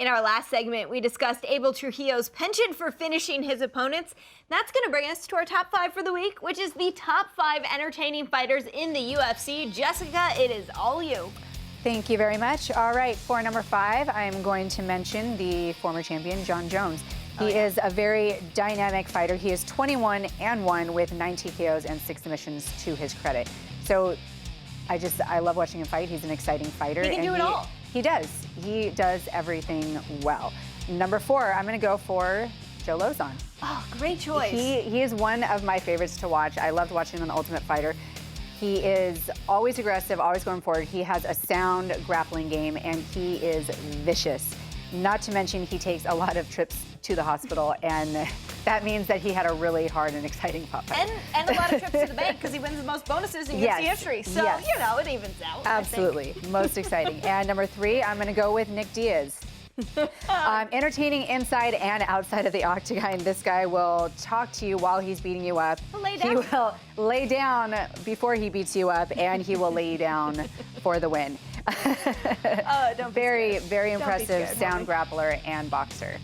In our last segment, we discussed Abel Trujillo's penchant for finishing his opponents. That's going to bring us to our top 5 for the week, which is the top 5 entertaining fighters in the UFC. Jessica, it is all you. Thank you very much. All right, for number 5, I'm going to mention the former champion, Jon Jones. He is a very dynamic fighter. He is 21-1 with 9 TKOs and 6 submissions to his credit. So I love watching him fight. He's an exciting fighter. He can do it all. He does. He does everything well. Number 4, I'm going to go for Joe Lozon. Oh, great choice. He is one of my favorites to watch. I loved watching him on The Ultimate Fighter. He is always aggressive, always going forward. He has a sound grappling game, and he is vicious. Not to mention, he takes a lot of trips to the hospital, and that means that he had a really hard and exciting pop fight. And a lot of trips to the bank because he wins the most bonuses in UFC history. So, you know, it evens out. Absolutely. Most exciting. And number 3, I'm going to go with Nick Diaz. Entertaining inside and outside of the octagon. This guy will talk to you while he's beating you up. He will lay down before he beats you up, and he will lay you down for the win. Very impressive sound grappler and boxer.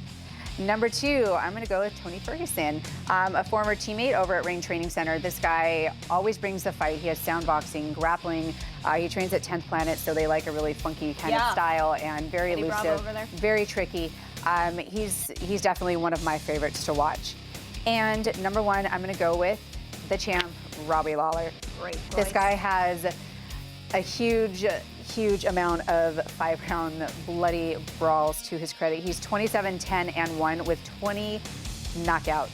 Number 2, I'm going to go with Tony Ferguson, a former teammate over at Ring Training Center. This guy always brings the fight. He has sound boxing, grappling. He trains at 10th Planet, so they like a really funky kind of style, and very elusive, very tricky. He's definitely one of my favorites to watch. And number 1, I'm going to go with the champ, Robbie Lawler. Great choice. This guy has a huge amount of 5-round bloody brawls to his credit. He's 27-10-1 with 20 knockouts.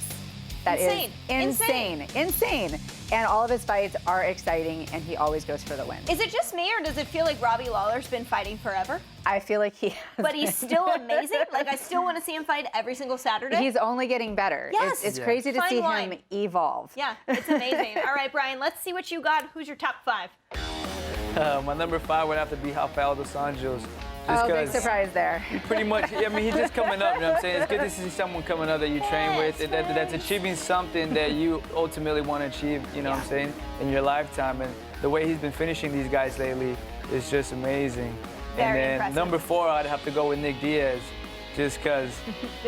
That is insane. And all of his fights are exciting, and he always goes for the win. Is it just me, or does it feel like Robbie Lawler's been fighting forever? I feel like he has. But he's still amazing? Like, I still want to see him fight every single Saturday? He's only getting better. Yes. It's crazy to see him evolve. Yeah, it's amazing. All right, Brian, let's see what you got. Who's your top 5? My number 5 would have to be Rafael dos Anjos. Big surprise there. Pretty much, I mean, he's just coming up, you know what I'm saying? It's good to see someone coming up that you train with, that's achieving something that you ultimately want to achieve, you know what I'm saying, in your lifetime. And the way he's been finishing these guys lately is just amazing. Very impressive. Number 4, I'd have to go with Nick Diaz. Just because,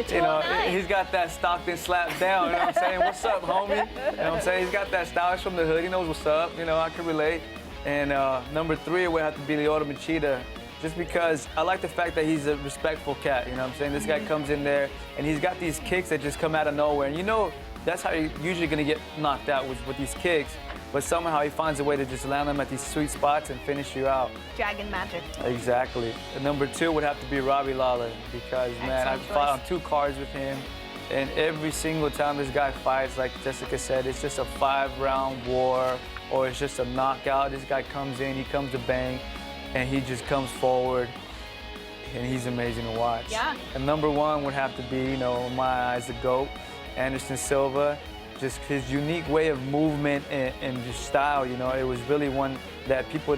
you know, he's got that Stockton slap down, you know what I'm saying? What's up, homie? You know what I'm saying? He's got that style. He's from the hood. He knows what's up. You know, I can relate. And number 3 would have to be Lyoto Machida, just because I like the fact that he's a respectful cat, you know what I'm saying? This guy comes in there, and he's got these kicks that just come out of nowhere. And you know, that's how you're usually going to get knocked out with these kicks. But somehow he finds a way to just land them at these sweet spots and finish you out. Dragon magic. Exactly. And number 2 would have to be Robbie Lawler, because, man, I've fought on 2 cards with him. And every single time this guy fights, like Jessica said, it's just a 5-round war, or it's just a knockout. This guy comes in, he comes to bang, and he just comes forward, and he's amazing to watch. Yeah. And number 1 would have to be, you know, in my eyes, the GOAT, Anderson Silva. Just his unique way of movement and just style, you know, it was really one that people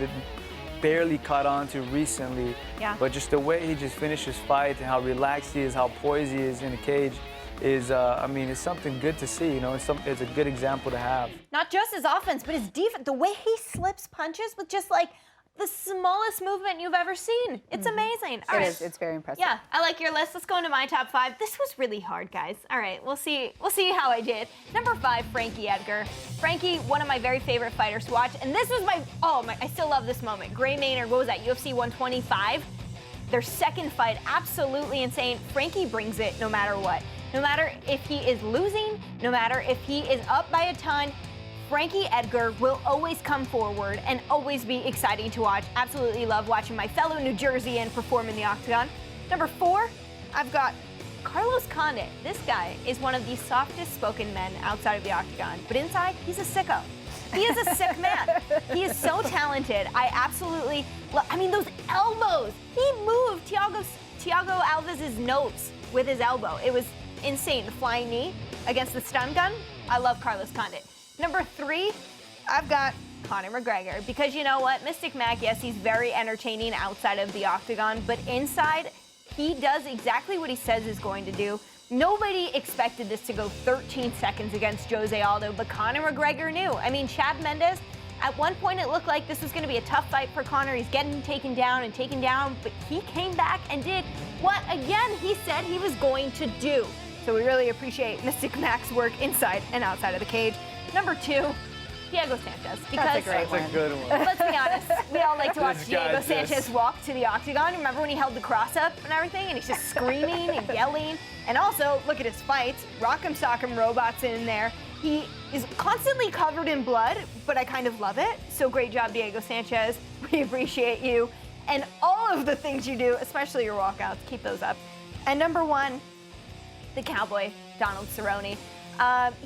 barely caught on to recently. Yeah. But just the way he just finishes fights and how relaxed he is, how poised he is in the cage, is, I mean, it's something good to see, you know, it's a good example to have. Not just his offense, but his defense. The way he slips punches with just, like, the smallest movement you've ever seen. It's amazing. All right. It's very impressive. Yeah, I like your list. Let's go into my top 5. This was really hard, guys. All right, we'll see how I did. Number 5, Frankie Edgar. Frankie, one of my very favorite fighters to watch, and this was I still love this moment. Gray Maynard, what was that, UFC 125? Their second fight, absolutely insane. Frankie brings it no matter what. No matter if he is losing, no matter if he is up by a ton, Frankie Edgar will always come forward and always be exciting to watch. Absolutely love watching my fellow New Jerseyan perform in the octagon. Number 4, I've got Carlos Condit. This guy is one of the softest spoken men outside of the octagon, but inside, he's a sicko. He is a sick man. He is so talented. I absolutely love, I mean, those elbows. He moved Thiago Alves's notes with his elbow. It was insane. The flying knee against the stun gun. I love Carlos Condit. Number 3, I've got Conor McGregor, because you know what? Mystic Mac, yes, he's very entertaining outside of the octagon, but inside, he does exactly what he says he's going to do. Nobody expected this to go 13 seconds against Jose Aldo, but Conor McGregor knew. I mean, Chad Mendes, at one point it looked like this was going to be a tough fight for Conor. He's getting taken down, but he came back and did what, again, he said he was going to do. So we really appreciate Mystic Mac's work inside and outside of the cage. Number 2, Diego Sanchez. Because That's a good one. let's be honest, we all like to watch This Diego guy Sanchez walk to the octagon. Remember when he held the cross up and everything, and he's just screaming and yelling? And also, look at his fights. Rock'em Sock'em Robots in there. He is constantly covered in blood, but I kind of love it. So great job, Diego Sanchez. We appreciate you. And all of the things you do, especially your walkouts. Keep those up. And number 1, the Cowboy, Donald Cerrone.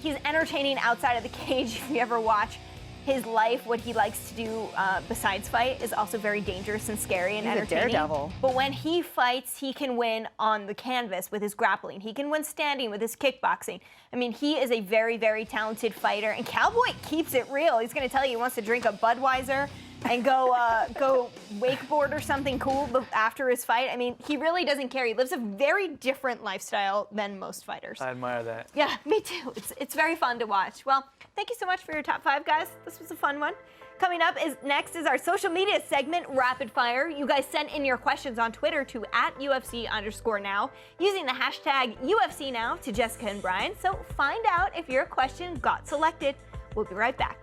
He's entertaining outside of the cage. If you ever watch his life, what he likes to do besides fight is also very dangerous and scary and entertaining. He's a daredevil. But when he fights, he can win on the canvas with his grappling. He can win standing with his kickboxing. I mean, he is a very, very talented fighter, and Cowboy keeps it real. He's going to tell you he wants to drink a Budweiser and go wakeboard or something cool after his fight. I mean, he really doesn't care. He lives a very different lifestyle than most fighters. I admire that. Yeah, me too. It's very fun to watch. Well, thank you so much for your top 5, guys. This was a fun one. Coming up next is our social media segment, Rapid Fire. You guys sent in your questions on Twitter to @UFC_now using the hashtag UFC Now to Jessica and Brian. So find out if your question got selected. We'll be right back.